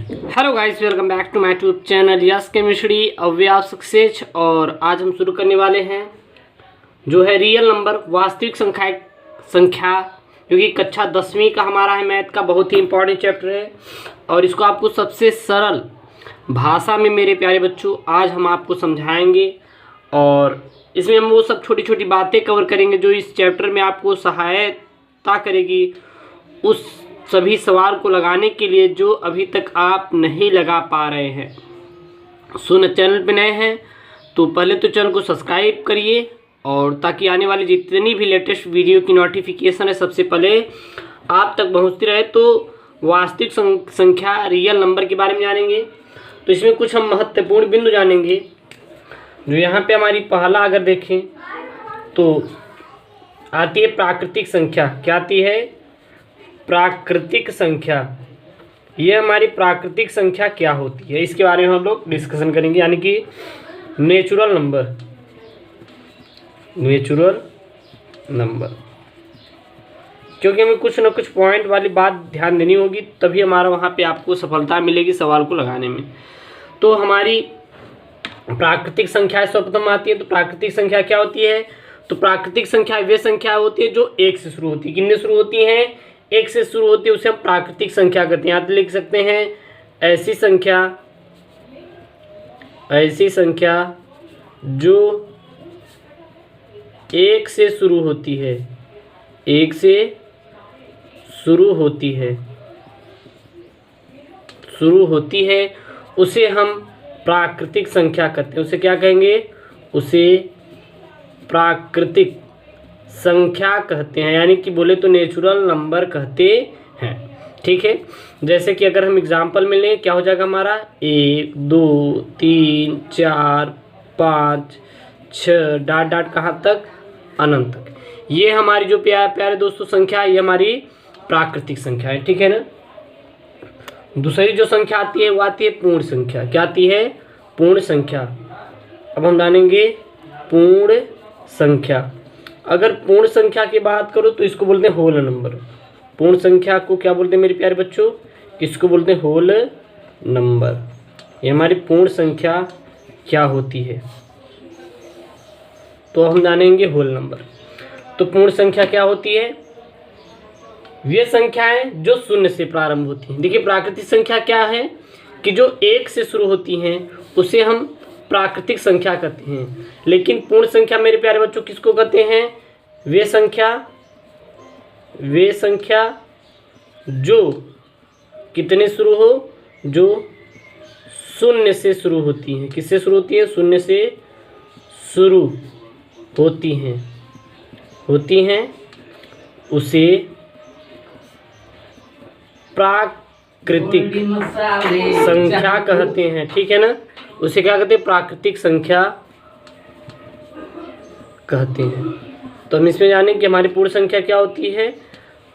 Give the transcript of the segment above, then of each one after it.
Hello guys, welcome back to my YouTube channel yes chemistry Avya success. और आज हम शुरू करने वाले हैं जो है रियल नंबर वास्तविक संख्या जो कि कक्षा 10वीं का हमारा है, मैथ का बहुत ही इंपॉर्टेंट चैप्टर है। और इसको आपको सबसे सरल भाषा में मेरे प्यारे बच्चों आज हम आपको समझाएंगे। और इसमें हम वो सब छोटी छोटी बातें कवर करेंगे जो इस चैप्टर में आपको सहायता करेगी उस सभी सवाल को लगाने के लिए जो अभी तक आप नहीं लगा पा रहे हैं। चैनल पे नए हैं तो पहले तो चैनल को सब्सक्राइब करिए, और ताकि आने वाली जितनी भी लेटेस्ट वीडियो की नोटिफिकेशन है सबसे पहले आप तक पहुंचती रहे। तो वास्तविक संख्या रियल नंबर के बारे में जानेंगे। तो इसमें कुछ हम महत्वपूर्ण बिंदु जानेंगे। जो यहाँ पे हमारी पहला अगर देखें तो आती है प्राकृतिक संख्या। क्या आती है? प्राकृतिक संख्या। ये हमारी प्राकृतिक संख्या क्या होती है इसके बारे में हम लोग डिस्कशन करेंगे, यानी कि नेचुरल नंबर। नेचुरल नंबर, क्योंकि हमें कुछ ना कुछ पॉइंट वाली बात ध्यान देनी होगी, तभी हमारा वहाँ पे आपको सफलता मिलेगी सवाल को लगाने में। तो हमारी प्राकृतिक संख्या सर्वप्रथम आती है। तो प्राकृतिक संख्या क्या होती है? तो प्राकृतिक संख्या वे संख्या होती है जो एक से शुरू होती है। कितने शुरू होती हैं? एक से शुरू होती है, उसे हम प्राकृतिक संख्या कहते हैं। यहाँ लिख सकते हैं ऐसी संख्या जो एक से शुरू होती है। एक से शुरू होती है उसे हम प्राकृतिक संख्या कहते हैं। उसे क्या कहेंगे? उसे प्राकृतिक संख्या कहते हैं, यानी कि बोले तो नेचुरल नंबर कहते हैं। ठीक है, जैसे कि अगर हम एग्जांपल में लें क्या हो जाएगा हमारा 1 2 3 4 5 6 डाट डाट कहाँ तक? अनंत तक। ये हमारी जो प्यारे दोस्तों संख्या है, ये हमारी प्राकृतिक संख्या है। ठीक है ना। दूसरी जो संख्या आती है वो आती है पूर्ण संख्या। क्या आती है? पूर्ण संख्या। अब हम जानेंगे पूर्ण संख्या। अगर पूर्ण संख्या की बात करो तो इसको बोलते हैं होल नंबर। पूर्ण संख्या को क्या बोलते हैं मेरे प्यारे बच्चों? इसको बोलते हैं होल नंबर। ये हमारी पूर्ण संख्या क्या होती है तो हम जानेंगे होल नंबर। तो पूर्ण संख्या क्या होती है? वे संख्याएं जो शून्य से प्रारंभ होती हैं। देखिए प्राकृतिक संख्या क्या है कि जो एक से शुरू होती हैं उसे हम प्राकृतिक संख्या कहते हैं। लेकिन पूर्ण संख्या मेरे प्यारे बच्चों किसको कहते हैं? वे संख्या जो कितने शुरू हो? जो शून्य से शुरू होती हैं। किससे शुरू होती है? शून्य से शुरू होती हैं उसे प्राकृतिक संख्या कहते हैं। ठीक है ना। उसे क्या कहते हैं? प्राकृतिक संख्या कहते हैं। तो हम इसमें जाने कि हमारी पूर्ण संख्या क्या होती है।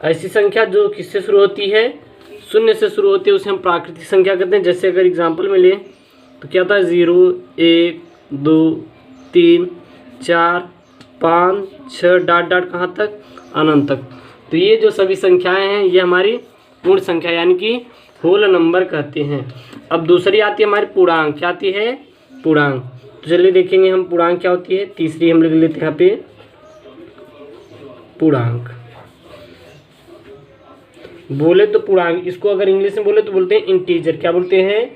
ऐसी संख्या जो किससे शुरू होती है? शून्य से शुरू होती है, उसे हम प्राकृतिक संख्या कहते हैं। जैसे अगर एग्जांपल में लें तो क्या था 0 1 2 3 4 5 6 डाट डाट कहाँ तक? अनंत तक। तो ये जो सभी संख्याएं हैं ये हमारी पूर्ण संख्या यानी कि होल नंबर कहते हैं। अब दूसरी आती है हमारी पूर्णांक। क्या आती है? पूर्णांक। तो चलिए देखेंगे हम पूर्णांक क्या होती है। तीसरी हम लिख लेते हैं यहाँ पे पूर्णांक। बोले तो पूर्णांक, इसको अगर इंग्लिश में बोले तो बोलते हैं इंटीजर। क्या बोलते हैं?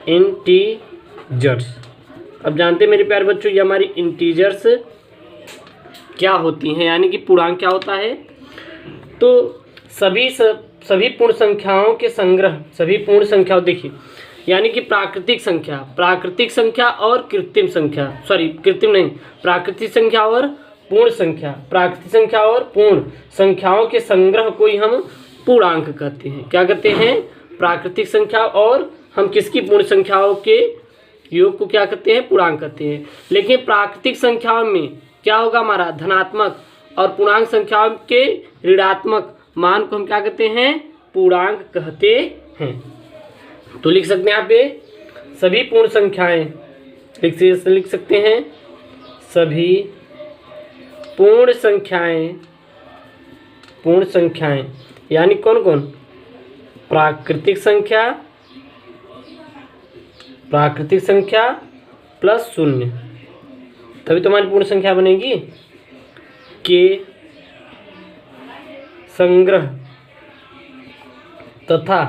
इंटीजर्स। अब जानते हैं मेरे प्यारे बच्चों ये हमारी इंटीजर्स क्या होती हैं, यानी कि पूर्णांक क्या होता है। तो सभी पूर्ण संख्याओं के संग्रह, सभी पूर्ण संख्याओं देखिए, यानी कि प्राकृतिक संख्या और कृत्रिम संख्या, कृत्रिम नहीं, प्राकृतिक संख्या और पूर्ण संख्या, प्राकृतिक संख्या और पूर्ण संख्याओं के संग्रह को ही हम पूर्णांक कहते हैं। क्या कहते हैं? प्राकृतिक संख्या। और हम किसकी? पूर्ण संख्याओं के योग को क्या कहते हैं? पूर्णांक कहते हैं। लेकिन प्राकृतिक संख्याओं में क्या होगा हमारा? धनात्मक। और पूर्णांक संख्याओं के ऋणात्मक मान को हम क्या कहते हैं? पूर्णांक कहते हैं। तो लिख सकते हैं यहाँ पे सभी पूर्ण संख्याएं, लिख सकते हैं सभी पूर्ण संख्याएं यानी कौन कौन? प्राकृतिक संख्या, प्राकृतिक संख्या प्लस शून्य, तभी तो हमारी पूर्ण संख्या बनेगी। के संग्रह तथा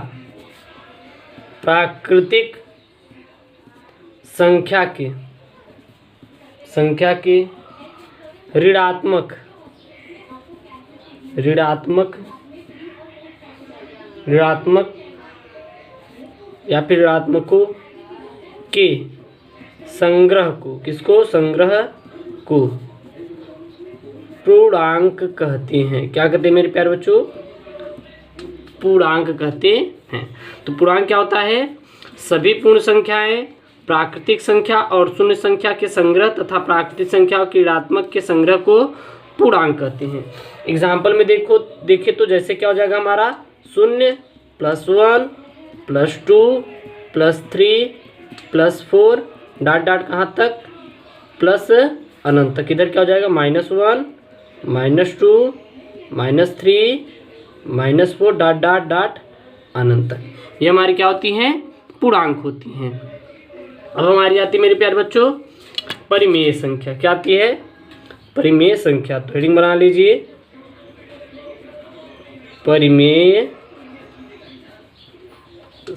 प्राकृतिक संख्या के ऋणात्मक या फिर ऋणात्मकों के संग्रह को, किसको? संग्रह को पूर्णांक कहते हैं। क्या कहते हैं मेरे प्यारे बच्चों? पूर्णांक कहते हैं। तो पूर्णांक क्या होता है? सभी पूर्ण संख्याएं, प्राकृतिक संख्या और शून्य संख्या के संग्रह तथा प्राकृतिक संख्याओं के ऋणात्मक के संग्रह को पूर्णांक कहते हैं। एग्जाम्पल में देखिए तो जैसे क्या हो जाएगा हमारा? 0 + 1 + 2 + 3 + 4 डॉट डॉट कहाँ तक? प्लस अनंत तक। इधर क्या हो जाएगा? -1 -2 -3 -4 डॉट डॉट डॉट अनंत तक। ये हमारी क्या होती हैं? पूर्णांक होती हैं। अब हमारी आती है मेरे प्यारे बच्चों परिमेय संख्या। क्या आती है? परिमेय संख्या। तो हेडिंग बना लीजिए, परिमेय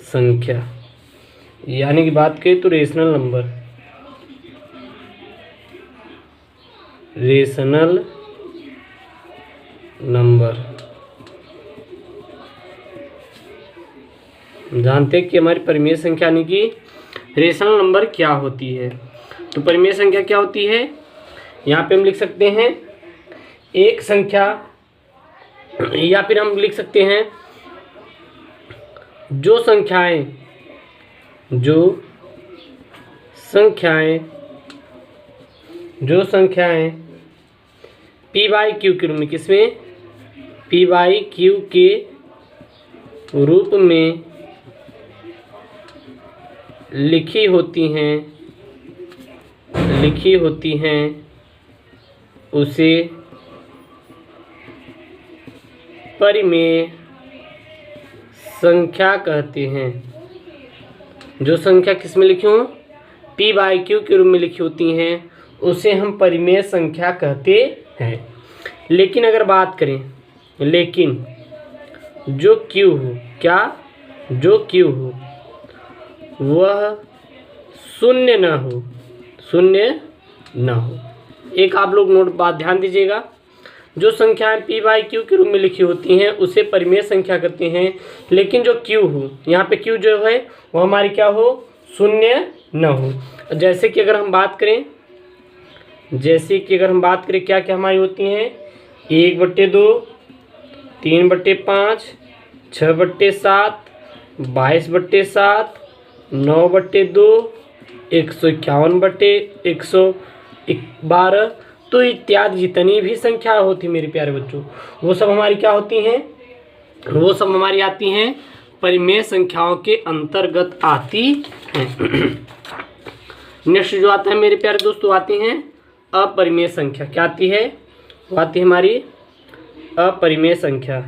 संख्या, यानी कि बात करें तो रेशनल नंबर। रेशनल नंबर जानते हैं कि हमारी परिमेय संख्या यानी कि रेशनल नंबर क्या होती है। तो परिमेय संख्या क्या होती है? यहाँ पे हम लिख सकते हैं एक संख्या, या फिर हम लिख सकते हैं जो संख्याएं p/q के रूप में, किसमें? p/q के रूप में लिखी होती हैं उसे परिमेय संख्या कहते हैं। जो संख्या किस में लिखी हो? p/q के रूप में लिखी होती हैं उसे हम परिमेय संख्या कहते हैं। लेकिन अगर बात करें, लेकिन जो q हो, क्या? जो q हो वह शून्य न हो। एक आप लोग नोट बात ध्यान दीजिएगा, जो संख्याएं p/q के रूप में लिखी होती हैं उसे परिमेय संख्या कहते हैं। लेकिन जो q हो, यहाँ पे q जो है वो हमारी क्या हो? शून्य न हो। जैसे कि अगर हम बात करें क्या क्या हमारी होती हैं? 1/2, 3/5, 6/7, 22/7, 9/2, 151/112, तो इत्यादि जितनी भी संख्या होती मेरे प्यारे बच्चों, वो सब हमारी क्या होती हैं? वो सब हमारी आती हैं परिमेय संख्याओं के अंतर्गत आती हैं। नेक्स्ट जो आता है मेरे प्यारे दोस्तों, आती हैं अपरिमेय संख्या। क्या आती है? वो आती है हमारी अपरिमेय संख्या।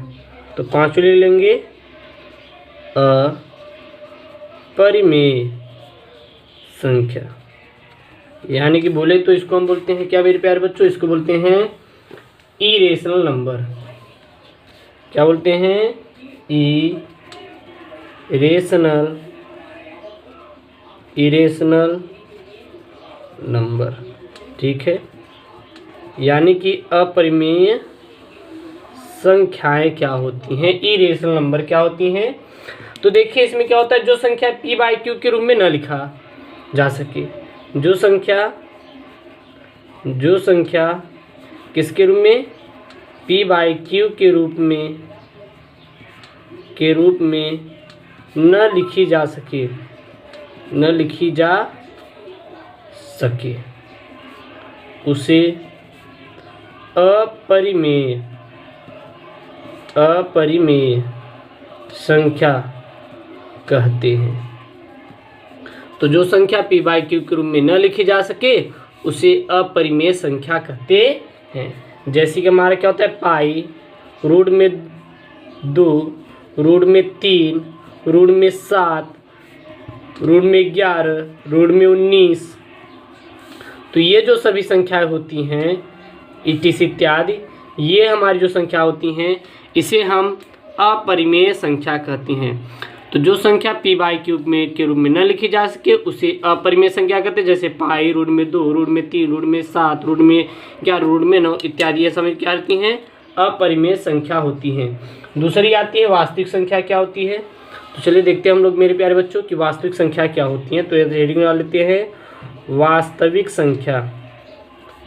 तो 5 ले लेंगे। अपरिमेय संख्या यानी कि बोले तो इसको हम बोलते हैं क्या मेरे प्यारे बच्चों? इसको बोलते हैं इरेशनल नंबर। क्या बोलते हैं? Irrational number. ठीक है, यानी कि अपरिमेय संख्याएं क्या होती हैं? इरेशनल नंबर क्या होती हैं? तो देखिए इसमें क्या होता है, जो संख्या p/q के रूप में न लिखा जा सके, जो संख्या किसके रूप में? p/q के रूप में न लिखी जा सके उसे अपरिमेय संख्या कहते हैं। तो जो संख्या p/q के रूप में न लिखी जा सके उसे अपरिमेय संख्या कहते हैं। जैसे कि हमारा क्या होता है? पाई रूट में 2, रूट में 3, रूट में 7, रूट में 11, रूट में 19। तो ये जो सभी संख्याएं होती हैं etc इत्यादि, ये हमारी जो संख्या होती हैं इसे हम अपरिमेय संख्या कहते हैं। तो जो संख्या p/क्यूब में के रूप में न लिखी जा सके उसे अपरिमेय संख्या कहते हैं। जैसे पाई, रूट में 2, रूट में 3, रूट में 7, रूट में 11, रूट में 9 इत्यादि, ये समझ क्या होती हैं? अपरिमेय संख्या होती हैं। दूसरी आती है वास्तविक संख्या क्या होती है। तो चलिए देखते हैं हम लोग मेरे प्यारे बच्चों कि वास्तविक संख्या क्या होती हैं। तो ये हेडिंग डाल लेते हैं वास्तविक संख्या।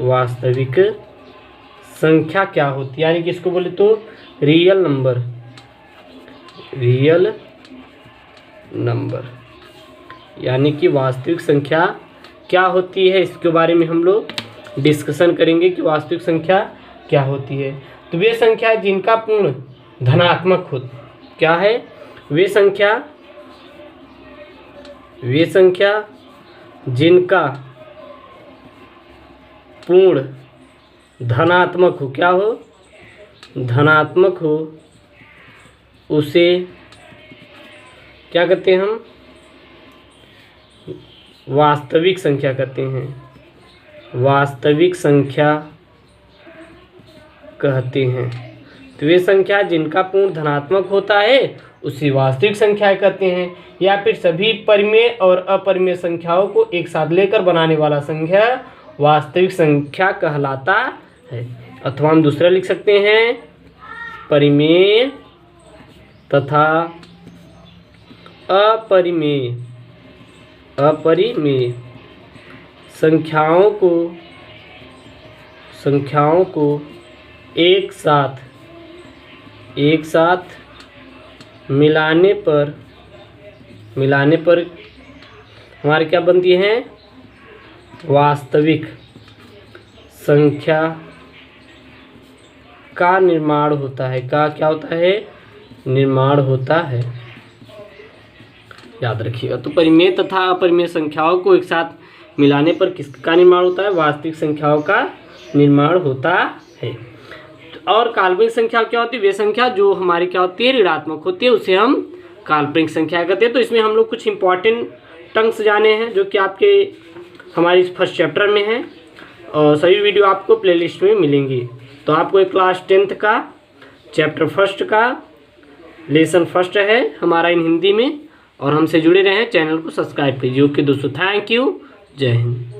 वास्तविक संख्या क्या होती है, यानी कि इसको बोले तो रियल नंबर। रियल नंबर यानी कि वास्तविक संख्या क्या होती है, इसके बारे में हम लोग डिस्कशन करेंगे कि वास्तविक संख्या क्या होती है। तो वे संख्या जिनका पूर्ण धनात्मक हो, क्या है? वे संख्या जिनका पूर्ण धनात्मक हो, क्या हो? धनात्मक हो, उसे क्या कहते हैं हम? वास्तविक संख्या कहते हैं। वास्तविक संख्या कहते हैं। तो वे संख्या जिनका पूर्ण धनात्मक होता है उसे वास्तविक संख्या कहते हैं। या फिर सभी परिमेय और अपरिमेय संख्याओं को एक साथ लेकर बनाने वाला संख्या वास्तविक संख्या कहलाता है। अथवा हम दूसरा लिख सकते हैं परिमेय तथा अपरिमेय संख्याओं को एक साथ मिलाने पर हमारी क्या बनती है? वास्तविक संख्या का निर्माण होता है। का क्या होता है? निर्माण होता है। याद रखिएगा। तो परिमेय तथा अपरिमेय संख्याओं को एक साथ मिलाने पर किसका निर्माण होता है? वास्तविक संख्याओं का निर्माण होता है। और काल्पनिक संख्या क्या होती है? वे संख्या जो हमारी क्या होती है? ऋणात्मक होती है, उसे हम काल्पनिक संख्या कहते हैं। तो इसमें हम लोग कुछ इंपॉर्टेंट टर्म्स जाने हैं जो कि आपके हमारी फर्स्ट चैप्टर में है, और सभी वीडियो आपको प्लेलिस्ट में मिलेंगी। तो आपको क्लास 10th का चैप्टर फर्स्ट का लेसन फर्स्ट है हमारा इन हिंदी में, और हमसे जुड़े रहें, चैनल को सब्सक्राइब कीजिए। ओके दोस्तों, थैंक यू, जय हिंद।